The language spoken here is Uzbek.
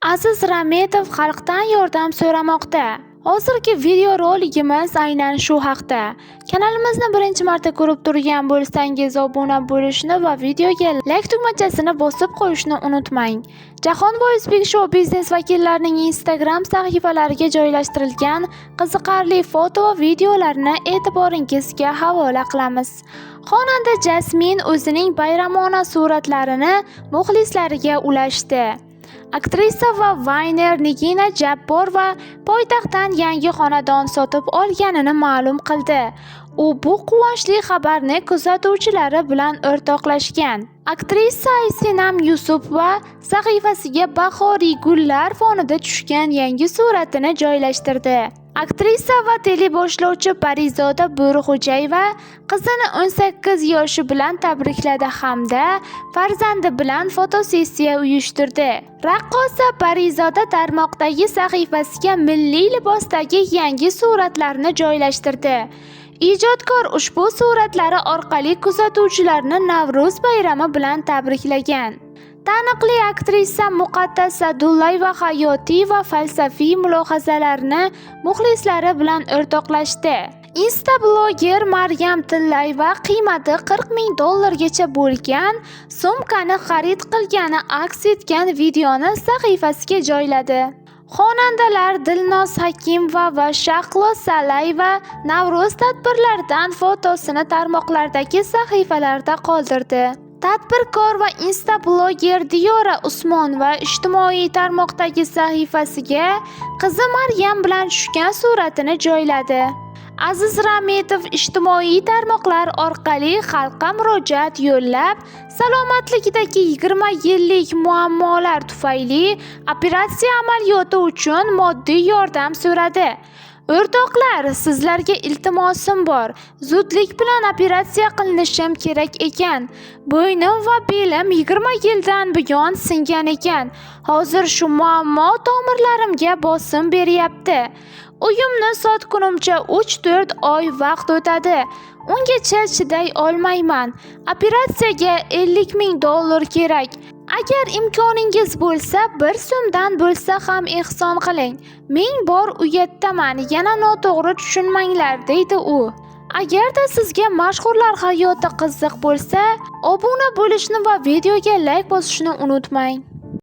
Aziz Rametov xalqdan yordam so'ramoqda. Hozirgi video roligimiz aynan shu haqda. Kanalimizni birinchi marta ko'rib turgan bo'lsangiz, obuna bo'lishni va videoga like tugmachasini bosib qo'yishni unutmang. Jahonboy o'zbek shou biznes vakillarining Instagram sahifalariga joylashtirilgan qiziqarli foto va videolarni e'tiboringizga havola qilamiz. Xonanda Jasmin o'zining bayramona suratlarini muxlislariga ulashdi. Aktrisa va Vayner Nigina Jabborova poytaxtdan yangi xonadon sotib olganini ma'lum qildi. U bu quvonchli xabarni kuzatuvchilari bilan o'rtoqlashgan. Aktrisa Aysenam Yusupova sahifasiga bahoriy gullar fonida tushgan yangi suratini joylashtirdi. Aktrisa va teleboshlovchi Parizoda Bo'rixo'jayeva qizini 18 yoshi bilan tabrikladi hamda farzandi bilan fotosessiya uyushtirdi. Raqqosa Parizoda tarmoqdagi sahifasiga milliy libosdagi yangi suratlarni joylashtirdi. Ijodkor ushbu suratlari orqali kuzatuvchilarni Navro'z bayrami bilan tabriklagan. Taniqli aktrisa Muqaddas Sa'dullayeva hayotiy va falsafiy mulohazalarini muxlislari bilan o'rtoqlashdi. Insta-bloger Maryam Tillayeva qiymati $40,000 gacha bo'lgan sumkani xarid qilgani aks etgan videoni sahifasiga joyladi. Xonandalar Dilnoz Hakimova va Shahlo Salayeva Navro'z tadbirlaridan fotosini tarmoqlardagi sahifalarida qoldirdi. Tadbirkor va Insta-bloger Diyora Usmonova ijtimoiy tarmoqdagi sahifasiga qizi Maryam bilan tushgan suratini joyladi. Aziz Rametov ijtimoiy tarmoqlar orqali xalqqa murojaat yo'llab, salomatligidagi 20 yillik muammolar tufayli operatsiya amaliyoti uchun moddiy yordam so'radi. O'rtoqlar, sizlarga iltimosim bor. Zudlik bilan operatsiya qilinishim kerak ekan. Bo'ynim va belim 20 yildan buyon singan ekan. Hozir shu muammo tomirlarimga bosim beryapti. Uyimni sotgunimcha 3-4 oy vaqt o'tadi. Ungacha chiday olmayman. Operatsiyaga $50,000 kerak. Agar imkoningiz bo'lsa, 1 so'mdan bo'lsa ham ehson qiling. Men bor uyatdaman, yana noto'g'ri tushunmanglar, deydi u. Agarda sizga mashhurlar hayoti qiziq bo'lsa, obuna bo'lishni va videoga like bosishni unutmang.